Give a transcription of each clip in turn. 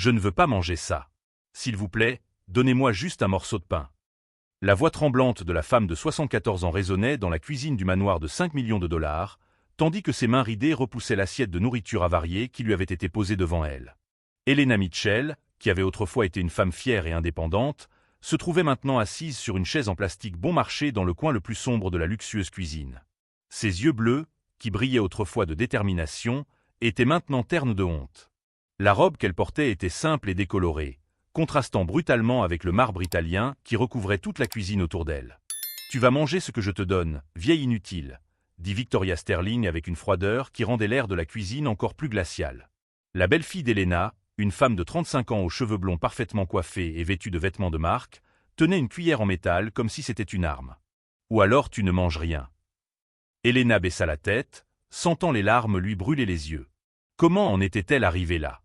Je ne veux pas manger ça. S'il vous plaît, donnez-moi juste un morceau de pain. La voix tremblante de la femme de 74 ans résonnait dans la cuisine du manoir de 5 millions de dollars, tandis que ses mains ridées repoussaient l'assiette de nourriture avariée qui lui avait été posée devant elle. Elena Mitchell, qui avait autrefois été une femme fière et indépendante, se trouvait maintenant assise sur une chaise en plastique bon marché dans le coin le plus sombre de la luxueuse cuisine. Ses yeux bleus, qui brillaient autrefois de détermination, étaient maintenant ternes de honte. La robe qu'elle portait était simple et décolorée, contrastant brutalement avec le marbre italien qui recouvrait toute la cuisine autour d'elle. « Tu vas manger ce que je te donne, vieille inutile », dit Victoria Sterling avec une froideur qui rendait l'air de la cuisine encore plus glacial. La belle-fille d'Elena, une femme de 35 ans aux cheveux blonds parfaitement coiffés et vêtue de vêtements de marque, tenait une cuillère en métal comme si c'était une arme. « Ou alors tu ne manges rien. » Elena baissa la tête, sentant les larmes lui brûler les yeux. Comment en était-elle arrivée là?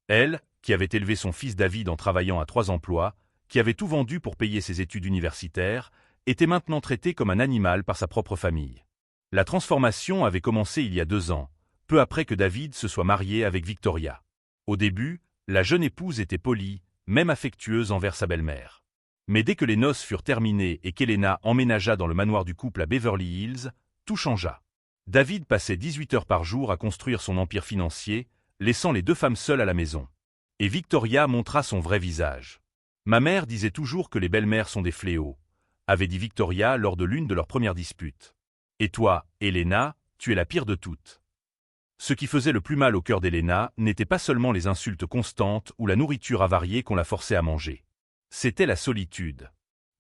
Elle, qui avait élevé son fils David en travaillant à 3 emplois, qui avait tout vendu pour payer ses études universitaires, était maintenant traitée comme un animal par sa propre famille. La transformation avait commencé il y a 2 ans, peu après que David se soit marié avec Victoria. Au début, la jeune épouse était polie, même affectueuse envers sa belle-mère. Mais dès que les noces furent terminées et qu'Elena emménagea dans le manoir du couple à Beverly Hills, tout changea. David passait 18 heures par jour à construire son empire financier, laissant les 2 femmes seules à la maison. Et Victoria montra son vrai visage. « Ma mère disait toujours que les belles-mères sont des fléaux », avait dit Victoria lors de l'une de leurs premières disputes. « Et toi, Elena, tu es la pire de toutes. » Ce qui faisait le plus mal au cœur d'Elena n'était pas seulement les insultes constantes ou la nourriture avariée qu'on la forçait à manger. C'était la solitude.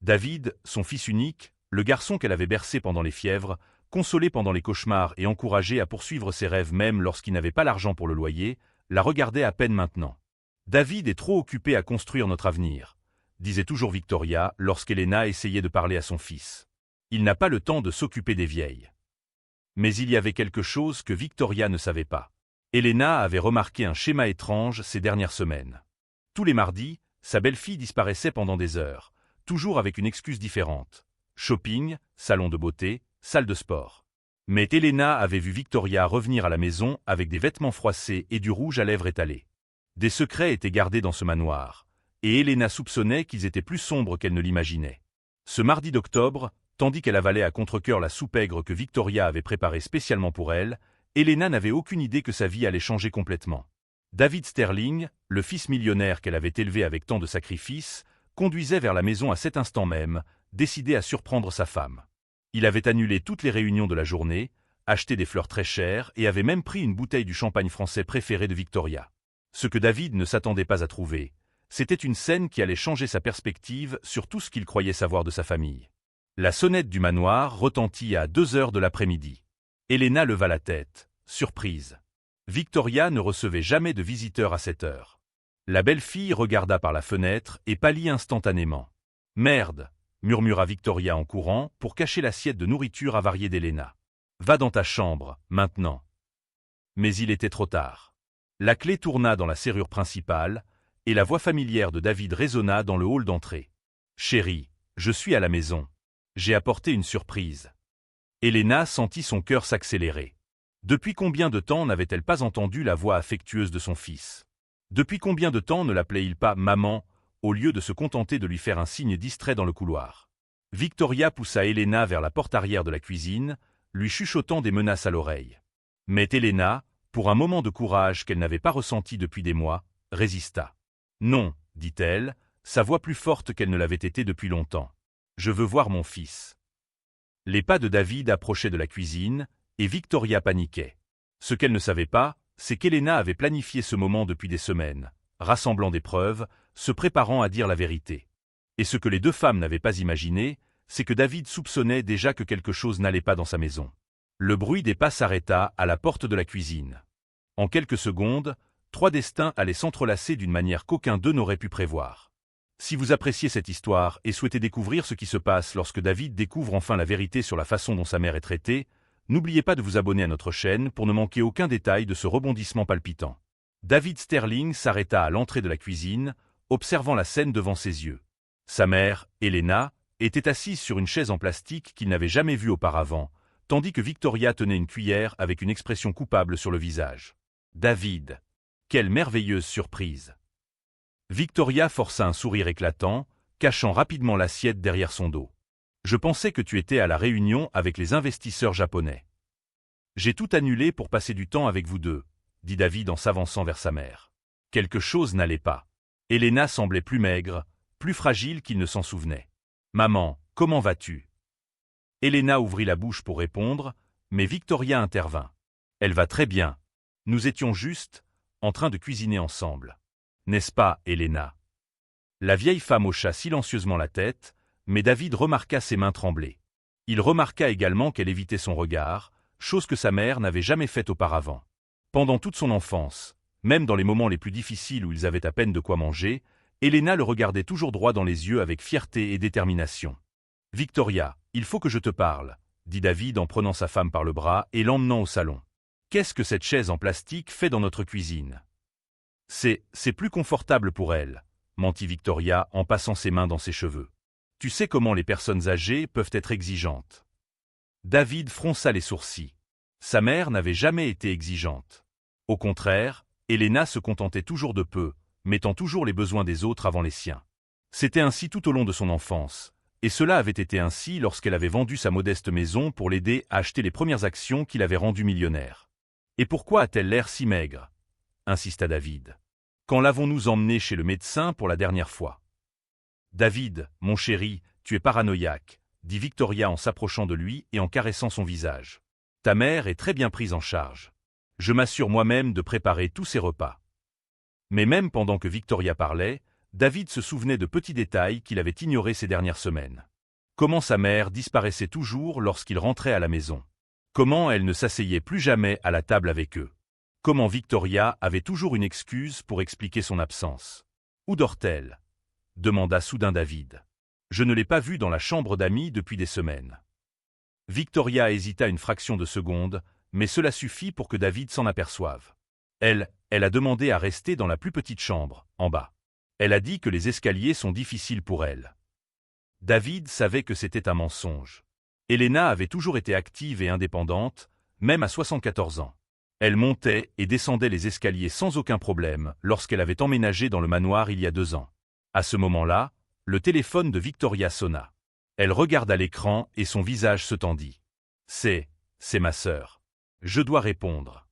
David, son fils unique, le garçon qu'elle avait bercé pendant les fièvres, consolé pendant les cauchemars et encouragé à poursuivre ses rêves même lorsqu'il n'avait pas l'argent pour le loyer, la regardait à peine maintenant. « David est trop occupé à construire notre avenir », disait toujours Victoria lorsqu'Elena essayait de parler à son fils. « Il n'a pas le temps de s'occuper des vieilles. » Mais il y avait quelque chose que Victoria ne savait pas. Elena avait remarqué un schéma étrange ces dernières semaines. Tous les mardis, sa belle-fille disparaissait pendant des heures, toujours avec une excuse différente. Shopping, salon de beauté, salle de sport. Mais Elena avait vu Victoria revenir à la maison avec des vêtements froissés et du rouge à lèvres étalé. Des secrets étaient gardés dans ce manoir, et Elena soupçonnait qu'ils étaient plus sombres qu'elle ne l'imaginait. Ce mardi d'octobre, tandis qu'elle avalait à contre-cœur la soupe aigre que Victoria avait préparée spécialement pour elle, Elena n'avait aucune idée que sa vie allait changer complètement. David Sterling, le fils millionnaire qu'elle avait élevé avec tant de sacrifices, conduisait vers la maison à cet instant même, décidé à surprendre sa femme. Il avait annulé toutes les réunions de la journée, acheté des fleurs très chères et avait même pris une bouteille du champagne français préféré de Victoria. Ce que David ne s'attendait pas à trouver, c'était une scène qui allait changer sa perspective sur tout ce qu'il croyait savoir de sa famille. La sonnette du manoir retentit à 2 heures de l'après-midi. Elena leva la tête, surprise. Victoria ne recevait jamais de visiteurs à cette heure. La belle-fille regarda par la fenêtre et pâlit instantanément. « Merde !» murmura Victoria en courant pour cacher l'assiette de nourriture avariée d'Elena. « Va dans ta chambre, maintenant. » Mais il était trop tard. La clé tourna dans la serrure principale, et la voix familière de David résonna dans le hall d'entrée. « Chérie, je suis à la maison. J'ai apporté une surprise. » Elena sentit son cœur s'accélérer. Depuis combien de temps n'avait-elle pas entendu la voix affectueuse de son fils? Depuis combien de temps ne l'appelait-il pas « maman » au lieu de se contenter de lui faire un signe distrait dans le couloir? Victoria poussa Elena vers la porte arrière de la cuisine, lui chuchotant des menaces à l'oreille. Mais Elena, pour un moment de courage qu'elle n'avait pas ressenti depuis des mois, résista. « Non, dit-elle, sa voix plus forte qu'elle ne l'avait été depuis longtemps. Je veux voir mon fils. » Les pas de David approchaient de la cuisine, et Victoria paniquait. Ce qu'elle ne savait pas, c'est qu'Elena avait planifié ce moment depuis des semaines, rassemblant des preuves, se préparant à dire la vérité. Et ce que les 2 femmes n'avaient pas imaginé, c'est que David soupçonnait déjà que quelque chose n'allait pas dans sa maison. Le bruit des pas s'arrêta à la porte de la cuisine. En quelques secondes, 3 destins allaient s'entrelacer d'une manière qu'aucun d'eux n'aurait pu prévoir. Si vous appréciez cette histoire et souhaitez découvrir ce qui se passe lorsque David découvre enfin la vérité sur la façon dont sa mère est traitée, n'oubliez pas de vous abonner à notre chaîne pour ne manquer aucun détail de ce rebondissement palpitant. David Sterling s'arrêta à l'entrée de la cuisine, observant la scène devant ses yeux. Sa mère, Elena, était assise sur une chaise en plastique qu'il n'avait jamais vue auparavant, tandis que Victoria tenait une cuillère avec une expression coupable sur le visage. David! Quelle merveilleuse surprise! Victoria força un sourire éclatant, cachant rapidement l'assiette derrière son dos. Je pensais que tu étais à la réunion avec les investisseurs japonais. J'ai tout annulé pour passer du temps avec vous deux, dit David en s'avançant vers sa mère. Quelque chose n'allait pas. Elena semblait plus maigre, plus fragile qu'il ne s'en souvenait. Maman, comment vas-tu? Elena ouvrit la bouche pour répondre, mais Victoria intervint. Elle va très bien. Nous étions juste en train de cuisiner ensemble. N'est-ce pas, Elena? La vieille femme hocha silencieusement la tête, mais David remarqua ses mains trembler. Il remarqua également qu'elle évitait son regard, chose que sa mère n'avait jamais faite auparavant. Pendant toute son enfance, même dans les moments les plus difficiles où ils avaient à peine de quoi manger, Elena le regardait toujours droit dans les yeux avec fierté et détermination. « Victoria, il faut que je te parle », dit David en prenant sa femme par le bras et l'emmenant au salon. « Qu'est-ce que cette chaise en plastique fait dans notre cuisine ?»« C'est plus confortable pour elle », mentit Victoria en passant ses mains dans ses cheveux. « Tu sais comment les personnes âgées peuvent être exigeantes. » David fronça les sourcils. Sa mère n'avait jamais été exigeante. Au contraire, Elena se contentait toujours de peu, mettant toujours les besoins des autres avant les siens. C'était ainsi tout au long de son enfance, et cela avait été ainsi lorsqu'elle avait vendu sa modeste maison pour l'aider à acheter les premières actions qui l'avaient rendue millionnaire. « Et pourquoi a-t-elle l'air si maigre ?» insista David. « Quand l'avons-nous emmenée chez le médecin pour la dernière fois ?»« David, mon chéri, tu es paranoïaque, » dit Victoria en s'approchant de lui et en caressant son visage. « Ta mère est très bien prise en charge. Je m'assure moi-même de préparer tous ses repas. » Mais même pendant que Victoria parlait, David se souvenait de petits détails qu'il avait ignorés ces dernières semaines. Comment sa mère disparaissait toujours lorsqu'il rentrait à la maison. Comment elle ne s'asseyait plus jamais à la table avec eux. Comment Victoria avait toujours une excuse pour expliquer son absence. « Où dort-elle » demanda soudain David. « Je ne l'ai pas vue dans la chambre d'amis depuis des semaines. » Victoria hésita une fraction de seconde, mais cela suffit pour que David s'en aperçoive. Elle a demandé à rester dans la plus petite chambre, en bas. Elle a dit que les escaliers sont difficiles pour elle. David savait que c'était un mensonge. Elena avait toujours été active et indépendante, même à 74 ans. Elle montait et descendait les escaliers sans aucun problème lorsqu'elle avait emménagé dans le manoir il y a 2 ans. À ce moment-là, le téléphone de Victoria sonna. Elle regarda l'écran et son visage se tendit. « C'est ma sœur. Je dois répondre. »«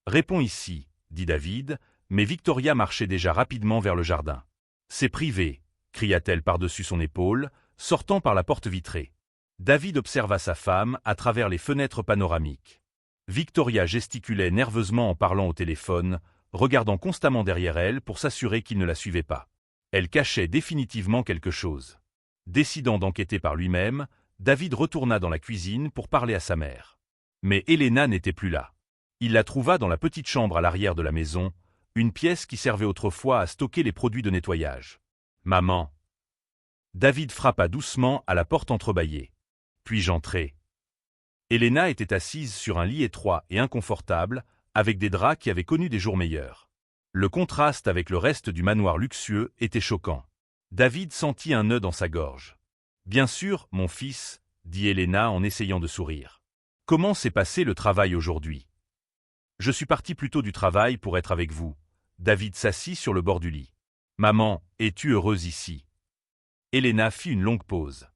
Réponds ici, » dit David, mais Victoria marchait déjà rapidement vers le jardin. « C'est privé, » cria-t-elle par-dessus son épaule, sortant par la porte vitrée. David observa sa femme à travers les fenêtres panoramiques. Victoria gesticulait nerveusement en parlant au téléphone, regardant constamment derrière elle pour s'assurer qu'il ne la suivait pas. Elle cachait définitivement quelque chose. Décidant d'enquêter par lui-même, David retourna dans la cuisine pour parler à sa mère. Mais Elena n'était plus là. Il la trouva dans la petite chambre à l'arrière de la maison, une pièce qui servait autrefois à stocker les produits de nettoyage. « Maman !» David frappa doucement à la porte entrebâillée. « Puis-je entrer ?» Elena était assise sur un lit étroit et inconfortable, avec des draps qui avaient connu des jours meilleurs. Le contraste avec le reste du manoir luxueux était choquant. David sentit un nœud dans sa gorge. « Bien sûr, mon fils, » dit Elena en essayant de sourire. « Comment s'est passé le travail aujourd'hui ?»« Je suis parti plus tôt du travail pour être avec vous. » David s'assit sur le bord du lit. « Maman, es-tu heureuse ici ?» Elena fit une longue pause.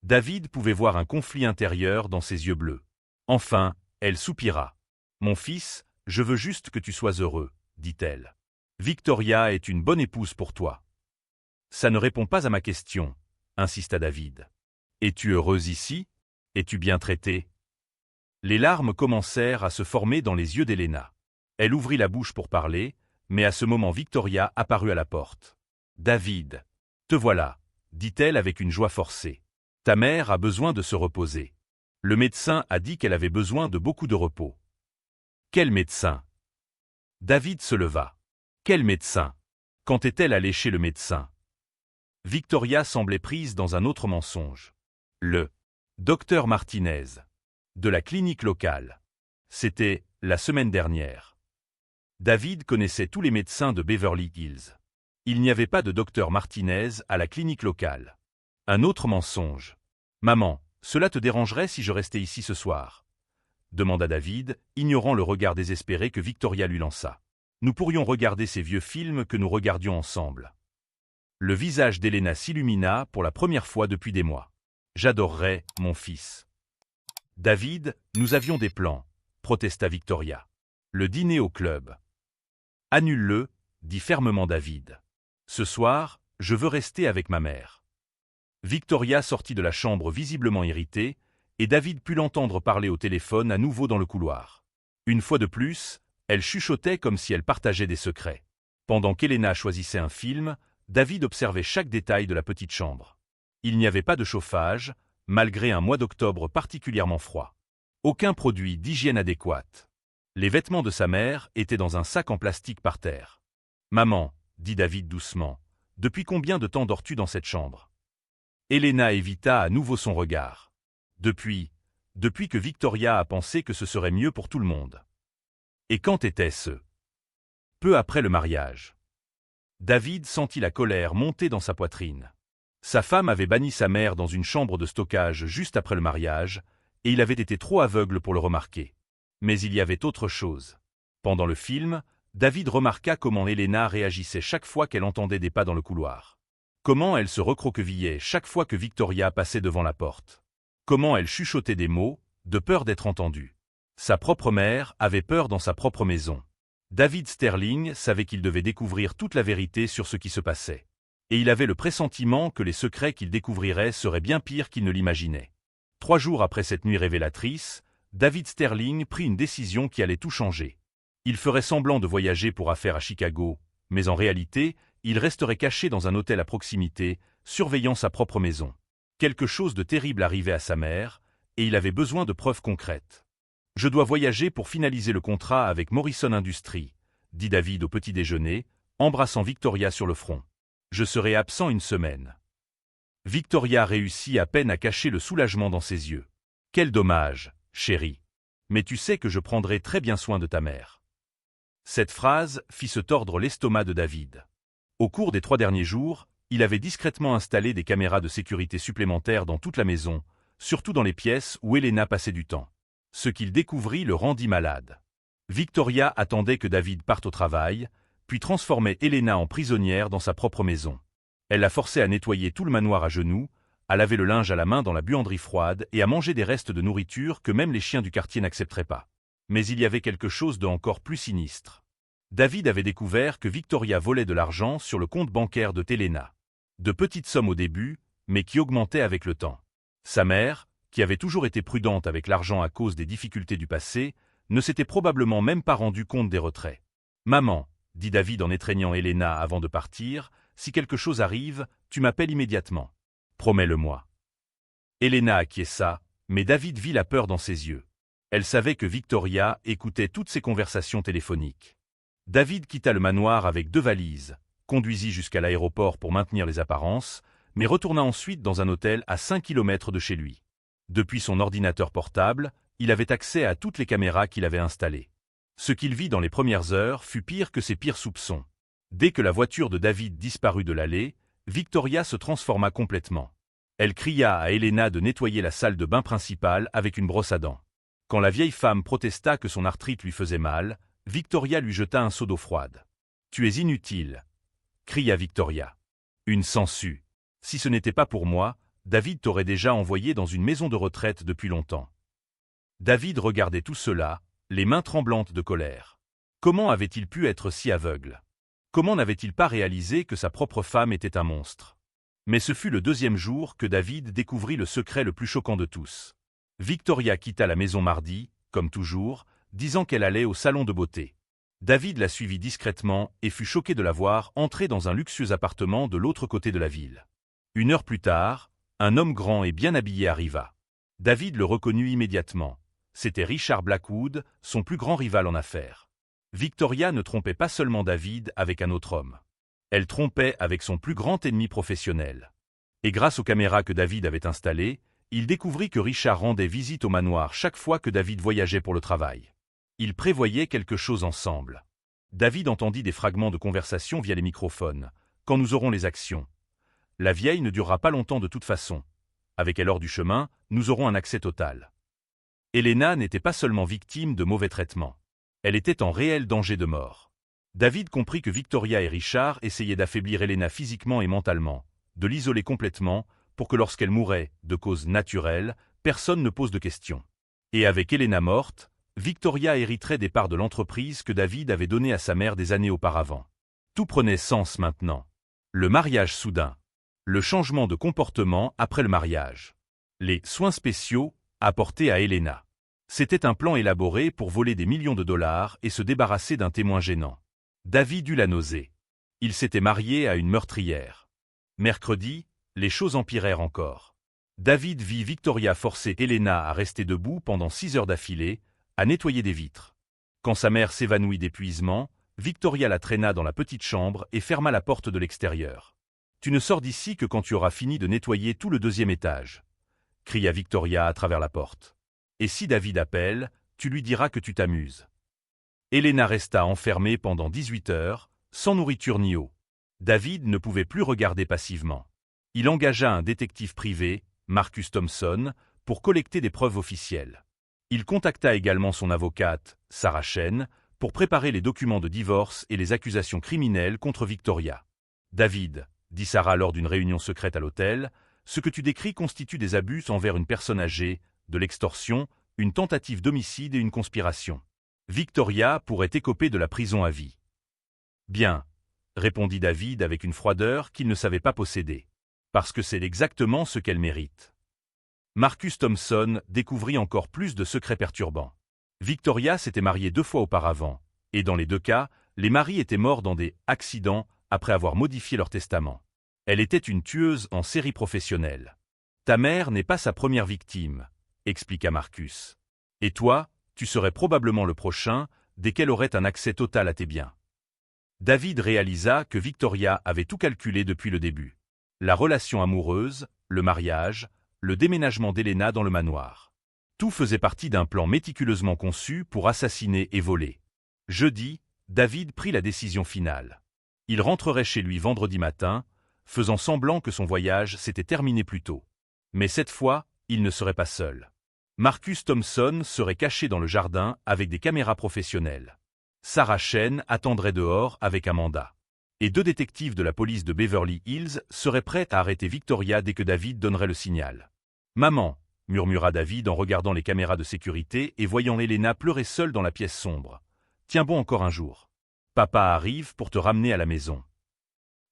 David pouvait voir un conflit intérieur dans ses yeux bleus. Enfin, elle soupira. « Mon fils, je veux juste que tu sois heureux, » dit-elle. « Victoria est une bonne épouse pour toi. » « Ça ne répond pas à ma question, » insista David. « Es-tu heureuse ici? Es-tu bien traitée ?» Les larmes commencèrent à se former dans les yeux d'Elena. Elle ouvrit la bouche pour parler, mais à ce moment Victoria apparut à la porte. « David, te voilà, » dit-elle avec une joie forcée. « Ta mère a besoin de se reposer. Le médecin a dit qu'elle avait besoin de beaucoup de repos. »« Quel médecin ?» David se leva. « Quel médecin? Quand est-elle allée chez le médecin ?» Victoria semblait prise dans un autre mensonge. Le docteur Martinez, de la clinique locale. C'était la semaine dernière. David connaissait tous les médecins de Beverly Hills. Il n'y avait pas de docteur Martinez à la clinique locale. Un autre mensonge. « Maman, cela te dérangerait si je restais ici ce soir ?» demanda David, ignorant le regard désespéré que Victoria lui lança. Nous pourrions regarder ces vieux films que nous regardions ensemble. Le visage d'Elena s'illumina pour la première fois depuis des mois. J'adorerais, mon fils. David, nous avions des plans, protesta Victoria. Le dîner au club. Annule-le, dit fermement David. Ce soir, je veux rester avec ma mère. Victoria sortit de la chambre visiblement irritée, et David put l'entendre parler au téléphone à nouveau dans le couloir. Une fois de plus, elle chuchotait comme si elle partageait des secrets. Pendant qu'Elena choisissait un film, David observait chaque détail de la petite chambre. Il n'y avait pas de chauffage, malgré un mois d'octobre particulièrement froid. Aucun produit d'hygiène adéquat. Les vêtements de sa mère étaient dans un sac en plastique par terre. « Maman, » dit David doucement, « depuis combien de temps dors-tu dans cette chambre ?» Elena évita à nouveau son regard. Depuis que Victoria a pensé que ce serait mieux pour tout le monde. Et quand était-ce? Peu après le mariage. David sentit la colère monter dans sa poitrine. Sa femme avait banni sa mère dans une chambre de stockage juste après le mariage, et il avait été trop aveugle pour le remarquer. Mais il y avait autre chose. Pendant le film, David remarqua comment Elena réagissait chaque fois qu'elle entendait des pas dans le couloir. Comment elle se recroquevillait chaque fois que Victoria passait devant la porte. Comment elle chuchotait des mots, de peur d'être entendue. Sa propre mère avait peur dans sa propre maison. David Sterling savait qu'il devait découvrir toute la vérité sur ce qui se passait. Et il avait le pressentiment que les secrets qu'il découvrirait seraient bien pires qu'il ne l'imaginait. 3 jours après cette nuit révélatrice, David Sterling prit une décision qui allait tout changer. Il ferait semblant de voyager pour affaires à Chicago, mais en réalité, il resterait caché dans un hôtel à proximité, surveillant sa propre maison. Quelque chose de terrible arrivait à sa mère, et il avait besoin de preuves concrètes. « Je dois voyager pour finaliser le contrat avec Morrison Industries », dit David au petit déjeuner, embrassant Victoria sur le front. « Je serai absent une semaine. » Victoria réussit à peine à cacher le soulagement dans ses yeux. « Quel dommage, chérie. Mais tu sais que je prendrai très bien soin de ta mère. » Cette phrase fit se tordre l'estomac de David. Au cours des 3 derniers jours, il avait discrètement installé des caméras de sécurité supplémentaires dans toute la maison, surtout dans les pièces où Elena passait du temps. Ce qu'il découvrit le rendit malade. Victoria attendait que David parte au travail, puis transformait Elena en prisonnière dans sa propre maison. Elle la forçait à nettoyer tout le manoir à genoux, à laver le linge à la main dans la buanderie froide et à manger des restes de nourriture que même les chiens du quartier n'accepteraient pas. Mais il y avait quelque chose de encore plus sinistre. David avait découvert que Victoria volait de l'argent sur le compte bancaire de Elena. De petites sommes au début, mais qui augmentaient avec le temps. Sa mère, qui avait toujours été prudente avec l'argent à cause des difficultés du passé, ne s'était probablement même pas rendu compte des retraits. « Maman, » dit David en étreignant Elena avant de partir, « si quelque chose arrive, tu m'appelles immédiatement. Promets-le-moi. » Elena acquiesça, mais David vit la peur dans ses yeux. Elle savait que Victoria écoutait toutes ses conversations téléphoniques. David quitta le manoir avec 2 valises, conduisit jusqu'à l'aéroport pour maintenir les apparences, mais retourna ensuite dans un hôtel à 5 km de chez lui. Depuis son ordinateur portable, il avait accès à toutes les caméras qu'il avait installées. Ce qu'il vit dans les premières heures fut pire que ses pires soupçons. Dès que la voiture de David disparut de l'allée, Victoria se transforma complètement. Elle cria à Elena de nettoyer la salle de bain principale avec une brosse à dents. Quand la vieille femme protesta que son arthrite lui faisait mal, Victoria lui jeta un seau d'eau froide. « Tu es inutile !» cria Victoria. « Une sangsue. Si ce n'était pas pour moi, David t'aurait déjà envoyé dans une maison de retraite depuis longtemps. » David regardait tout cela, les mains tremblantes de colère. Comment avait-il pu être si aveugle? Comment n'avait-il pas réalisé que sa propre femme était un monstre? Mais ce fut le 2e jour que David découvrit le secret le plus choquant de tous. Victoria quitta la maison mardi, comme toujours, disant qu'elle allait au salon de beauté. David la suivit discrètement et fut choqué de la voir entrer dans un luxueux appartement de l'autre côté de la ville. 1 heure plus tard, un homme grand et bien habillé arriva. David le reconnut immédiatement. C'était Richard Blackwood, son plus grand rival en affaires. Victoria ne trompait pas seulement David avec un autre homme. Elle trompait avec son plus grand ennemi professionnel. Et grâce aux caméras que David avait installées, il découvrit que Richard rendait visite au manoir chaque fois que David voyageait pour le travail. Ils prévoyaient quelque chose ensemble. David entendit des fragments de conversation via les microphones. « Quand nous aurons les actions. La vieille ne durera pas longtemps de toute façon. Avec elle hors du chemin, nous aurons un accès total. » Elena n'était pas seulement victime de mauvais traitements. Elle était en réel danger de mort. David comprit que Victoria et Richard essayaient d'affaiblir Elena physiquement et mentalement, de l'isoler complètement, pour que lorsqu'elle mourrait, de cause naturelle, personne ne pose de questions. Et avec Elena morte, Victoria hériterait des parts de l'entreprise que David avait données à sa mère des années auparavant. Tout prenait sens maintenant. Le mariage soudain. Le changement de comportement après le mariage. Les soins spéciaux apportés à Elena. C'était un plan élaboré pour voler des millions de dollars et se débarrasser d'un témoin gênant. David eut la nausée. Il s'était marié à une meurtrière. Mercredi, les choses empirèrent encore. David vit Victoria forcer Elena à rester debout pendant 6 heures d'affilée, à nettoyer des vitres. Quand sa mère s'évanouit d'épuisement, Victoria la traîna dans la petite chambre et ferma la porte de l'extérieur. « Tu ne sors d'ici que quand tu auras fini de nettoyer tout le 2e étage », cria Victoria à travers la porte. « Et si David appelle, tu lui diras que tu t'amuses. » Elena resta enfermée pendant 18 heures, sans nourriture ni eau. David ne pouvait plus regarder passivement. Il engagea un détective privé, Marcus Thompson, pour collecter des preuves officielles. Il contacta également son avocate, Sarah Chen, pour préparer les documents de divorce et les accusations criminelles contre Victoria. « David, » dit Sarah lors d'une réunion secrète à l'hôtel, « ce que tu décris constitue des abus envers une personne âgée, de l'extorsion, une tentative d'homicide et une conspiration. Victoria pourrait écoper de la prison à vie. » « Bien, » répondit David avec une froideur qu'il ne savait pas posséder. « Parce que c'est exactement ce qu'elle mérite. » Marcus Thompson découvrit encore plus de secrets perturbants. Victoria s'était mariée 2 fois auparavant, et dans les 2 cas, les maris étaient morts dans des « accidents » après avoir modifié leur testament. Elle était une tueuse en série professionnelle. « Ta mère n'est pas sa première victime », expliqua Marcus. « Et toi, tu serais probablement le prochain, dès qu'elle aurait un accès total à tes biens. » David réalisa que Victoria avait tout calculé depuis le début. La relation amoureuse, le mariage, le déménagement d'Elena dans le manoir. Tout faisait partie d'un plan méticuleusement conçu pour assassiner et voler. Jeudi, David prit la décision finale. Il rentrerait chez lui vendredi matin, faisant semblant que son voyage s'était terminé plus tôt. Mais cette fois, il ne serait pas seul. Marcus Thompson serait caché dans le jardin avec des caméras professionnelles. Sarah Chen attendrait dehors avec un mandat. Et 2 détectives de la police de Beverly Hills seraient prêts à arrêter Victoria dès que David donnerait le signal. « Maman », murmura David en regardant les caméras de sécurité et voyant Elena pleurer seule dans la pièce sombre. « Tiens bon encore un jour. Papa arrive pour te ramener à la maison. »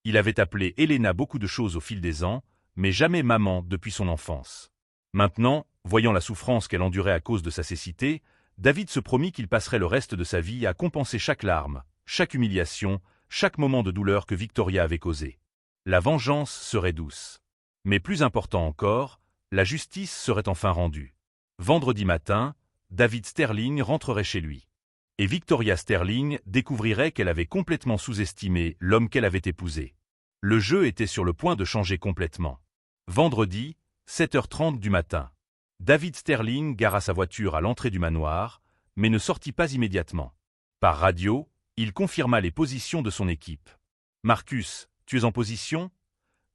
Il avait appelé Elena beaucoup de choses au fil des ans, mais jamais maman depuis son enfance. Maintenant, voyant la souffrance qu'elle endurait à cause de sa cécité, David se promit qu'il passerait le reste de sa vie à compenser chaque larme, chaque humiliation, chaque moment de douleur que Victoria avait causé. La vengeance serait douce. Mais plus important encore, la justice serait enfin rendue. Vendredi matin, David Sterling rentrerait chez lui. Et Victoria Sterling découvrirait qu'elle avait complètement sous-estimé l'homme qu'elle avait épousé. Le jeu était sur le point de changer complètement. Vendredi, 7h30 du matin. David Sterling gara sa voiture à l'entrée du manoir, mais ne sortit pas immédiatement. Par radio, il confirma les positions de son équipe. « Marcus, tu es en position ?»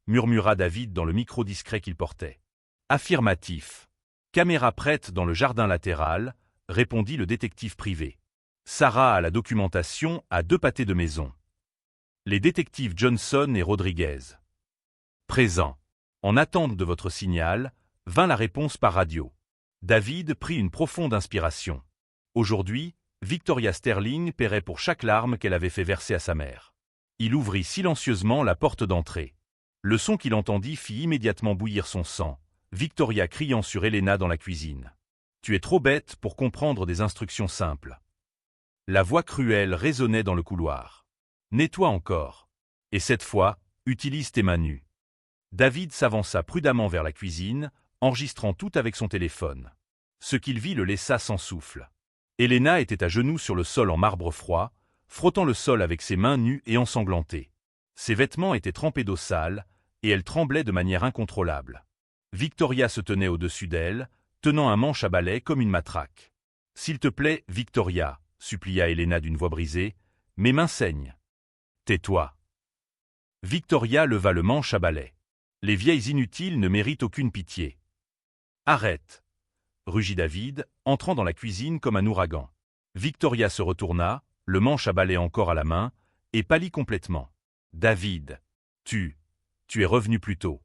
murmura David dans le micro discret qu'il portait. « Affirmatif. »« Caméra prête dans le jardin latéral », répondit le détective privé. Sarah a la documentation à 2 pâtés de maison. Les détectives Johnson et Rodriguez. Présent. En attente de votre signal, vint la réponse par radio. David prit une profonde inspiration. Aujourd'hui, Victoria Sterling paierait pour chaque larme qu'elle avait fait verser à sa mère. Il ouvrit silencieusement la porte d'entrée. Le son qu'il entendit fit immédiatement bouillir son sang, Victoria criant sur Elena dans la cuisine. « Tu es trop bête pour comprendre des instructions simples. » La voix cruelle résonnait dans le couloir. « Nettoie encore. Et cette fois, utilise tes mains nues. » David s'avança prudemment vers la cuisine, enregistrant tout avec son téléphone. Ce qu'il vit le laissa sans souffle. Elena était à genoux sur le sol en marbre froid, frottant le sol avec ses mains nues et ensanglantées. Ses vêtements étaient trempés d'eau sale, et elle tremblait de manière incontrôlable. Victoria se tenait au-dessus d'elle, tenant un manche à balai comme une matraque. « S'il te plaît, Victoria », supplia Elena d'une voix brisée, « mes mains saignent. »« Tais-toi. » Victoria leva le manche à balai. « Les vieilles inutiles ne méritent aucune pitié. »« Arrête !» rugit David, entrant dans la cuisine comme un ouragan. Victoria se retourna, le manche à balai encore à la main, et pâlit complètement. « David, tu es revenu plus tôt. »«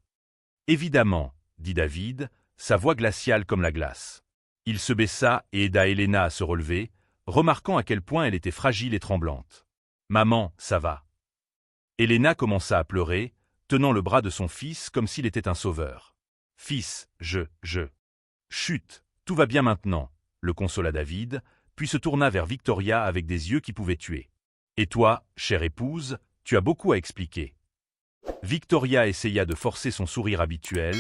Évidemment, » dit David, sa voix glaciale comme la glace. Il se baissa et aida Elena à se relever, remarquant à quel point elle était fragile et tremblante. « Maman, ça va. » Elena commença à pleurer, tenant le bras de son fils comme s'il était un sauveur. « Fils, Chut, tout va bien maintenant, » le consola David, puis se tourna vers Victoria avec des yeux qui pouvaient tuer. « Et toi, chère épouse, tu as beaucoup à expliquer. » Victoria essaya de forcer son sourire habituel,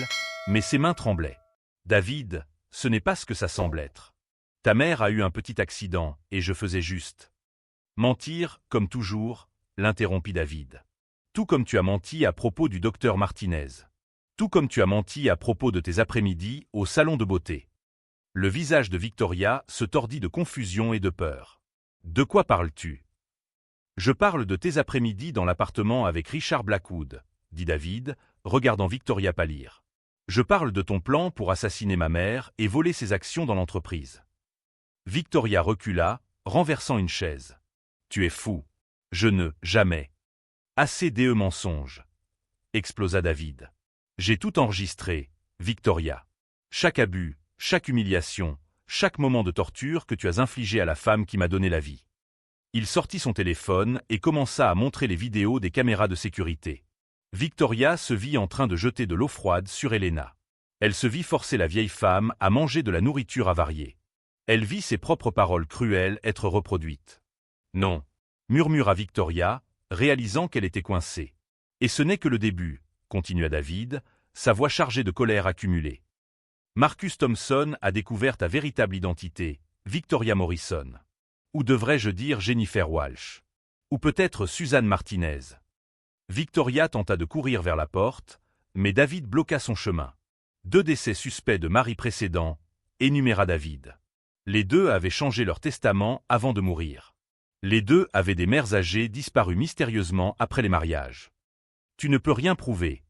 mais ses mains tremblaient. « David, ce n'est pas ce que ça semble être. Ta mère a eu un petit accident, et je faisais juste. » « Mentir, comme toujours, » l'interrompit David. « Tout comme tu as menti à propos du docteur Martinez. Tout comme tu as menti à propos de tes après-midi au salon de beauté. » Le visage de Victoria se tordit de confusion et de peur. « De quoi parles-tu ? » « Je parle de tes après-midi dans l'appartement avec Richard Blackwood, » dit David, regardant Victoria pâlir. « Je parle de ton plan pour assassiner ma mère et voler ses actions dans l'entreprise. » Victoria recula, renversant une chaise. « Tu es fou. Jamais. »« Assez d'eux mensonges, » explosa David. « J'ai tout enregistré, Victoria. Chaque abus, chaque humiliation, chaque moment de torture que tu as infligé à la femme qui m'a donné la vie. » Il sortit son téléphone et commença à montrer les vidéos des caméras de sécurité. Victoria se vit en train de jeter de l'eau froide sur Elena. Elle se vit forcer la vieille femme à manger de la nourriture avariée. Elle vit ses propres paroles cruelles être reproduites. « Non » murmura Victoria, réalisant qu'elle était coincée. « Et ce n'est que le début » continua David, sa voix chargée de colère accumulée. « Marcus Thompson a découvert ta véritable identité, Victoria Morrison. Ou devrais-je dire Jennifer Walsh? Ou peut-être Suzanne Martinez. » Victoria tenta de courir vers la porte, mais David bloqua son chemin. « 2 décès suspects de mari précédents, » énuméra David. Les 2 avaient changé leur testament avant de mourir. Les 2 avaient des mères âgées disparues mystérieusement après les mariages. « Tu ne peux rien prouver, »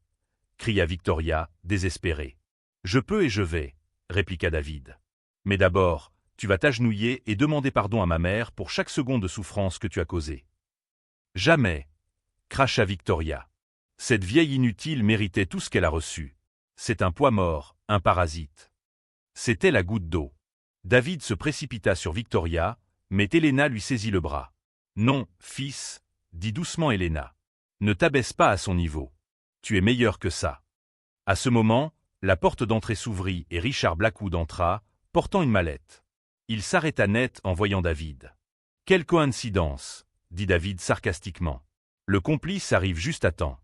cria Victoria, désespérée. « Je peux et je vais, » répliqua David. « Mais d'abord, tu vas t'agenouiller et demander pardon à ma mère pour chaque seconde de souffrance que tu as causée. »« Jamais » cracha Victoria. « Cette vieille inutile méritait tout ce qu'elle a reçu. C'est un poids mort, un parasite. » C'était la goutte d'eau. David se précipita sur Victoria, mais Elena lui saisit le bras. « Non, fils, » dit doucement Elena. « Ne t'abaisse pas à son niveau. Tu es meilleur que ça. » À ce moment, la porte d'entrée s'ouvrit et Richard Blackwood entra, portant une mallette. Il s'arrêta net en voyant David. « Quelle coïncidence » dit David sarcastiquement. « Le complice arrive juste à temps. »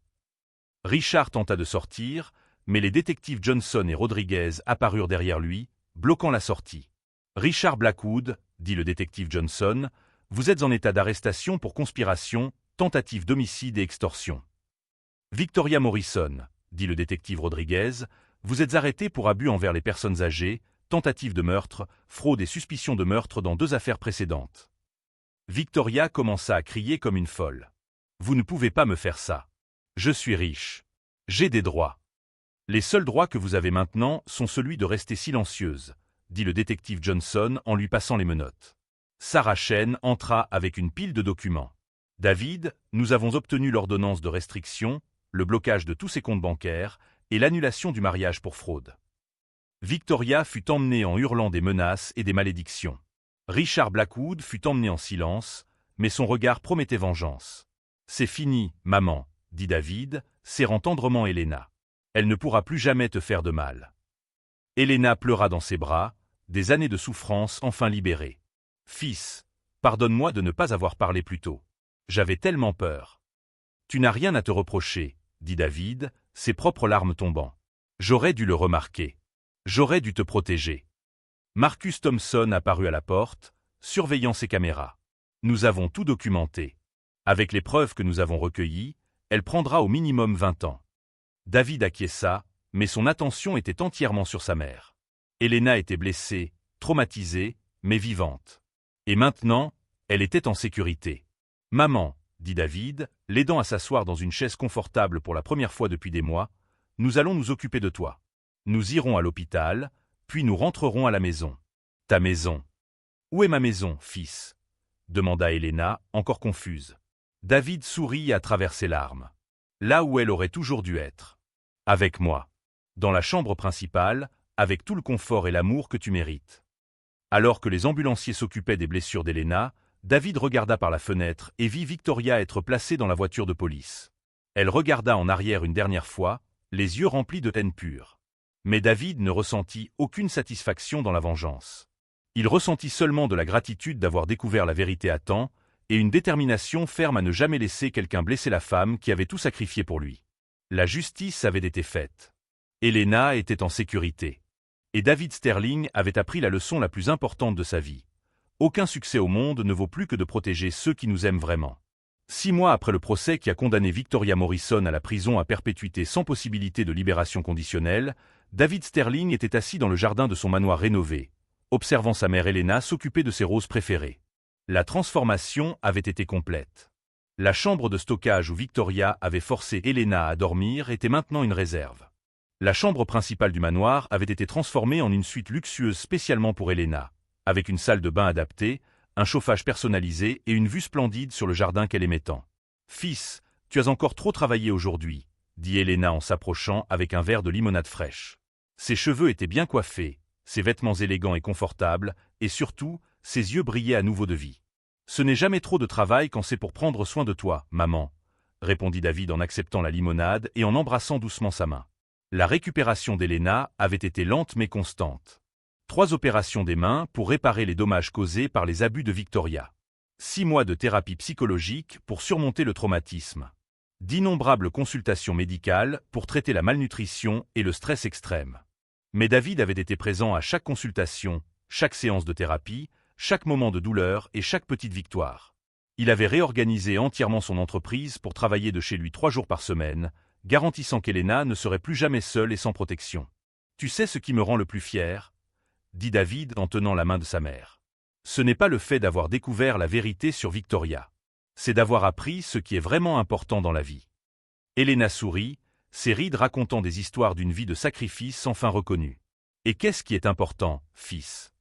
Richard tenta de sortir, mais les détectives Johnson et Rodriguez apparurent derrière lui, bloquant la sortie. « Richard Blackwood, » dit le détective Johnson, « vous êtes en état d'arrestation pour conspiration, tentative d'homicide et extorsion. » « Victoria Morrison, » dit le détective Rodriguez, « vous êtes arrêté pour abus envers les personnes âgées, tentative de meurtre, fraude et suspicion de meurtre dans 2 affaires précédentes. » Victoria commença à crier comme une folle. « Vous ne pouvez pas me faire ça. Je suis riche. J'ai des droits. »« Les seuls droits que vous avez maintenant sont celui de rester silencieuse, » dit le détective Johnson en lui passant les menottes. Sarah Chen entra avec une pile de documents. « David, nous avons obtenu l'ordonnance de restriction, le blocage de tous ses comptes bancaires et l'annulation du mariage pour fraude. » Victoria fut emmenée en hurlant des menaces et des malédictions. Richard Blackwood fut emmené en silence, mais son regard promettait vengeance. « C'est fini, maman, » dit David, serrant tendrement Elena. « Elle ne pourra plus jamais te faire de mal. » Elena pleura dans ses bras, des années de souffrance enfin libérées. « Fils, pardonne-moi de ne pas avoir parlé plus tôt. J'avais tellement peur. »« Tu n'as rien à te reprocher, » dit David, ses propres larmes tombant. « J'aurais dû le remarquer. J'aurais dû te protéger. » Marcus Thompson apparut à la porte, surveillant ses caméras. « Nous avons tout documenté. Avec les preuves que nous avons recueillies, elle prendra au minimum 20 ans. » David acquiesça, mais son attention était entièrement sur sa mère. Elena était blessée, traumatisée, mais vivante. Et maintenant, elle était en sécurité. « Maman, » dit David, l'aidant à s'asseoir dans une chaise confortable pour la première fois depuis des mois, « nous allons nous occuper de toi. Nous irons à l'hôpital, puis nous rentrerons à la maison. » « Ta maison. » « Où est ma maison, fils ? demanda Elena, encore confuse. David sourit à travers ses larmes. Là où elle aurait toujours dû être. Avec moi. Dans la chambre principale, avec tout le confort et l'amour que tu mérites. Alors que les ambulanciers s'occupaient des blessures d'Elena, David regarda par la fenêtre et vit Victoria être placée dans la voiture de police. Elle regarda en arrière une dernière fois, les yeux remplis de haine pure. Mais David ne ressentit aucune satisfaction dans la vengeance. Il ressentit seulement de la gratitude d'avoir découvert la vérité à temps, et une détermination ferme à ne jamais laisser quelqu'un blesser la femme qui avait tout sacrifié pour lui. La justice avait été faite. Elena était en sécurité. Et David Sterling avait appris la leçon la plus importante de sa vie. Aucun succès au monde ne vaut plus que de protéger ceux qui nous aiment vraiment. 6 mois après le procès qui a condamné Victoria Morrison à la prison à perpétuité sans possibilité de libération conditionnelle, David Sterling était assis dans le jardin de son manoir rénové, observant sa mère Elena s'occuper de ses roses préférées. La transformation avait été complète. La chambre de stockage où Victoria avait forcé Elena à dormir était maintenant une réserve. La chambre principale du manoir avait été transformée en une suite luxueuse spécialement pour Elena, avec une salle de bain adaptée, un chauffage personnalisé et une vue splendide sur le jardin qu'elle aimait tant. « Fils, tu as encore trop travaillé aujourd'hui, » dit Elena en s'approchant avec un verre de limonade fraîche. Ses cheveux étaient bien coiffés, ses vêtements élégants et confortables, et surtout, ses yeux brillaient à nouveau de vie. « Ce n'est jamais trop de travail quand c'est pour prendre soin de toi, maman, » répondit David en acceptant la limonade et en embrassant doucement sa main. La récupération d'Elena avait été lente mais constante. 3 opérations des mains pour réparer les dommages causés par les abus de Victoria. 6 mois de thérapie psychologique pour surmonter le traumatisme. D'innombrables consultations médicales pour traiter la malnutrition et le stress extrême. Mais David avait été présent à chaque consultation, chaque séance de thérapie, chaque moment de douleur et chaque petite victoire. Il avait réorganisé entièrement son entreprise pour travailler de chez lui 3 jours par semaine, garantissant qu'Elena ne serait plus jamais seule et sans protection. « Tu sais ce qui me rend le plus fier ?» dit David en tenant la main de sa mère. « Ce n'est pas le fait d'avoir découvert la vérité sur Victoria. C'est d'avoir appris ce qui est vraiment important dans la vie. » Elena sourit, ses rides racontant des histoires d'une vie de sacrifice sans fin reconnue. « Et qu'est-ce qui est important, fils ? »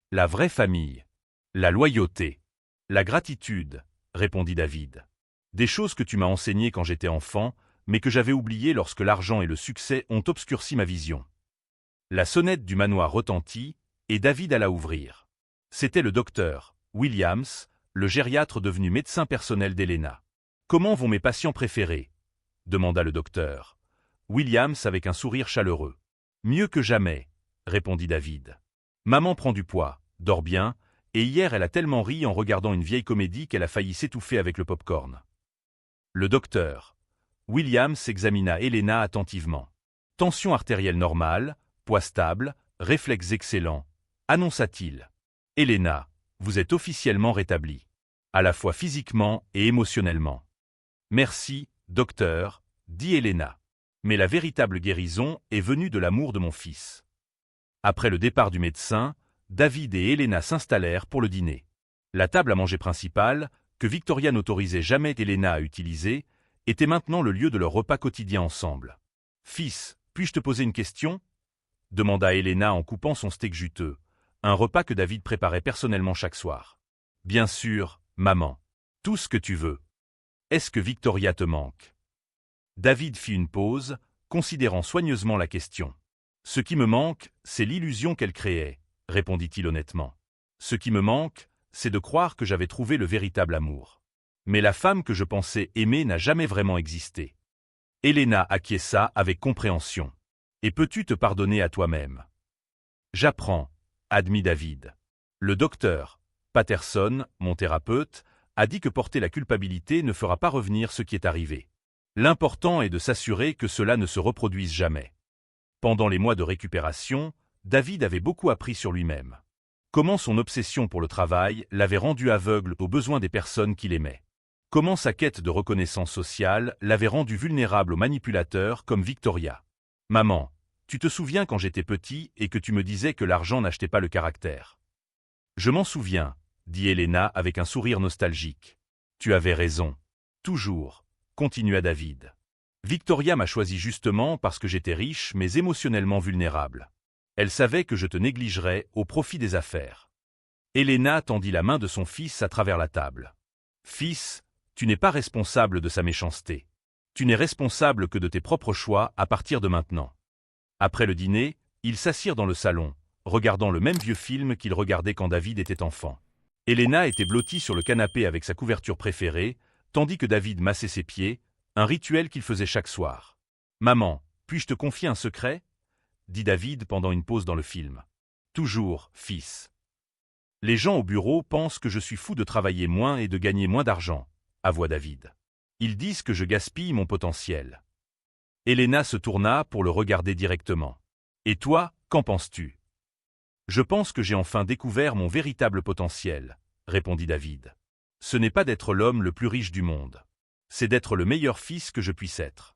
« La vraie famille. La loyauté. La gratitude, » répondit David. « Des choses que tu m'as enseignées quand j'étais enfant, mais que j'avais oubliées lorsque l'argent et le succès ont obscurci ma vision. » La sonnette du manoir retentit, et David alla ouvrir. C'était le docteur Williams, le gériatre devenu médecin personnel d'Elena. « Comment vont mes patients préférés ?» demanda le docteur. Williams avec un sourire chaleureux. « Mieux que jamais, » répondit David. « Maman prend du poids, dort bien, et hier elle a tellement ri en regardant une vieille comédie qu'elle a failli s'étouffer avec le pop-corn. » Le docteur Williams examina Elena attentivement. Tension artérielle normale, poids stable, réflexes excellents, annonça-t-il. « Elena, vous êtes officiellement rétablie, à la fois physiquement et émotionnellement. »« Merci, docteur, » dit Elena. « Mais la véritable guérison est venue de l'amour de mon fils. » Après le départ du médecin, David et Elena s'installèrent pour le dîner. La table à manger principale, que Victoria n'autorisait jamais Elena à utiliser, était maintenant le lieu de leur repas quotidien ensemble. « Fils, puis-je te poser une question ?» demanda Elena en coupant son steak juteux, un repas que David préparait personnellement chaque soir. « Bien sûr, maman. Tout ce que tu veux. Est-ce que Victoria te manque ?» David fit une pause, considérant soigneusement la question. « Ce qui me manque, c'est l'illusion qu'elle créait, » répondit-il honnêtement. « Ce qui me manque, c'est de croire que j'avais trouvé le véritable amour. Mais la femme que je pensais aimer n'a jamais vraiment existé. » Elena acquiesça avec compréhension. « Et peux-tu te pardonner à toi-même ?»« J'apprends, » admit David. Le docteur Patterson, mon thérapeute, a dit que porter la culpabilité ne fera pas revenir ce qui est arrivé. L'important est de s'assurer que cela ne se reproduise jamais. Pendant les mois de récupération, David avait beaucoup appris sur lui-même. Comment son obsession pour le travail l'avait rendu aveugle aux besoins des personnes qu'il aimait. Comment sa quête de reconnaissance sociale l'avait rendu vulnérable aux manipulateurs comme Victoria. « Maman, tu te souviens quand j'étais petit et que tu me disais que l'argent n'achetait pas le caractère ? » « Je m'en souviens, » dit Elena avec un sourire nostalgique. « Tu avais raison. Toujours, » continua David. « Victoria m'a choisi justement parce que j'étais riche mais émotionnellement vulnérable. Elle savait que je te négligerais au profit des affaires. Elena tendit la main de son fils à travers la table. Fils, tu n'es pas responsable de sa méchanceté. Tu n'es responsable que de tes propres choix à partir de maintenant. Après le dîner, ils s'assirent dans le salon, regardant le même vieux film qu'ils regardaient quand David était enfant. Elena était blottie sur le canapé avec sa couverture préférée, tandis que David massait ses pieds, un rituel qu'il faisait chaque soir. « Maman, puis-je te confier un secret ?» dit David pendant une pause dans le film. « Toujours, fils. Les gens au bureau pensent que je suis fou de travailler moins et de gagner moins d'argent, avoua David. Ils disent que je gaspille mon potentiel. » Elena se tourna pour le regarder directement. « Et toi, qu'en penses-tu » ? « Je pense que j'ai enfin découvert mon véritable potentiel, » répondit David. « Ce n'est pas d'être l'homme le plus riche du monde. C'est d'être le meilleur fils que je puisse être. »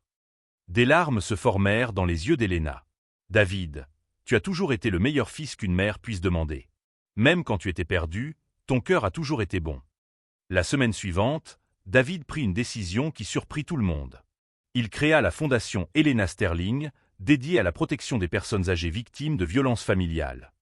Des larmes se formèrent dans les yeux d'Elena. « David, tu as toujours été le meilleur fils qu'une mère puisse demander. Même quand tu étais perdu, ton cœur a toujours été bon. » La semaine suivante, David prit une décision qui surprit tout le monde. Il créa la fondation Elena Sterling, dédiée à la protection des personnes âgées victimes de violences familiales.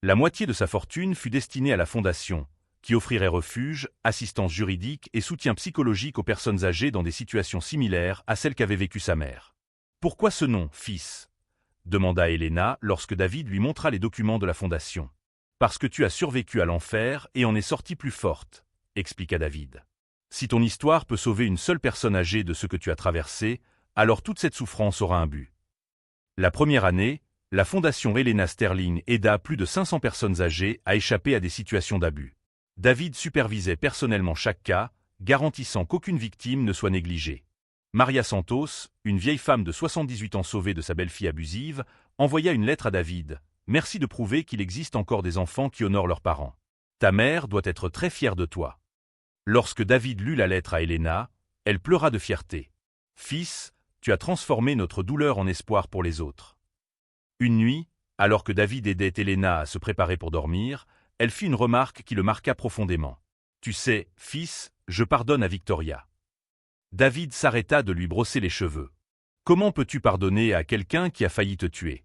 La moitié de sa fortune fut destinée à la fondation, qui offrirait refuge, assistance juridique et soutien psychologique aux personnes âgées dans des situations similaires à celles qu'avait vécues sa mère. « Pourquoi ce nom, fils ?» demanda Elena lorsque David lui montra les documents de la fondation. « Parce que tu as survécu à l'enfer et en es sortie plus forte, » expliqua David. « Si ton histoire peut sauver une seule personne âgée de ce que tu as traversé, alors toute cette souffrance aura un but. » La première année, la fondation Elena Sterling aida plus de 500 personnes âgées à échapper à des situations d'abus. David supervisait personnellement chaque cas, garantissant qu'aucune victime ne soit négligée. Maria Santos, une vieille femme de 78 ans sauvée de sa belle-fille abusive, envoya une lettre à David. « Merci de prouver qu'il existe encore des enfants qui honorent leurs parents. Ta mère doit être très fière de toi. » Lorsque David lut la lettre à Elena, elle pleura de fierté. « Fils, tu as transformé notre douleur en espoir pour les autres. » Une nuit, alors que David aidait Elena à se préparer pour dormir, elle fit une remarque qui le marqua profondément. « Tu sais, fils, je pardonne à Victoria. » David s'arrêta de lui brosser les cheveux. « Comment peux-tu pardonner à quelqu'un qui a failli te tuer ?»«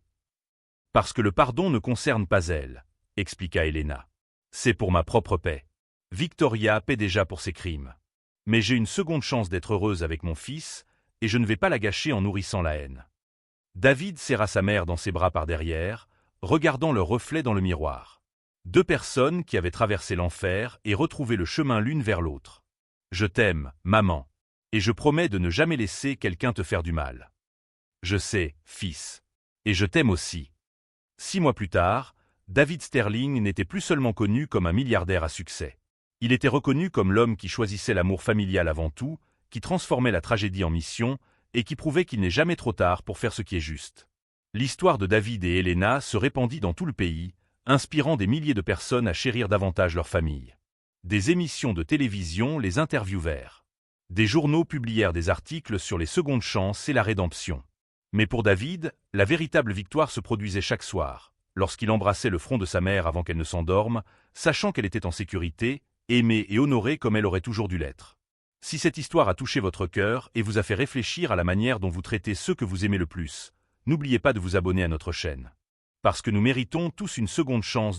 Parce que le pardon ne concerne pas elle, » expliqua Elena. « C'est pour ma propre paix. Victoria paie déjà pour ses crimes. Mais j'ai une seconde chance d'être heureuse avec mon fils, et je ne vais pas la gâcher en nourrissant la haine. » David serra sa mère dans ses bras par derrière, regardant leur reflet dans le miroir. Deux personnes qui avaient traversé l'enfer et retrouvé le chemin l'une vers l'autre. « Je t'aime, maman, et je promets de ne jamais laisser quelqu'un te faire du mal. »« Je sais, fils, et je t'aime aussi. » 6 mois plus tard, David Sterling n'était plus seulement connu comme un milliardaire à succès. Il était reconnu comme l'homme qui choisissait l'amour familial avant tout, qui transformait la tragédie en mission, et qui prouvait qu'il n'est jamais trop tard pour faire ce qui est juste. L'histoire de David et Elena se répandit dans tout le pays, inspirant des milliers de personnes à chérir davantage leur famille. Des émissions de télévision les interviewèrent. Des journaux publièrent des articles sur les secondes chances et la rédemption. Mais pour David, la véritable victoire se produisait chaque soir, lorsqu'il embrassait le front de sa mère avant qu'elle ne s'endorme, sachant qu'elle était en sécurité, aimée et honorée comme elle aurait toujours dû l'être. Si cette histoire a touché votre cœur et vous a fait réfléchir à la manière dont vous traitez ceux que vous aimez le plus, n'oubliez pas de vous abonner à notre chaîne. Parce que nous méritons tous une seconde chance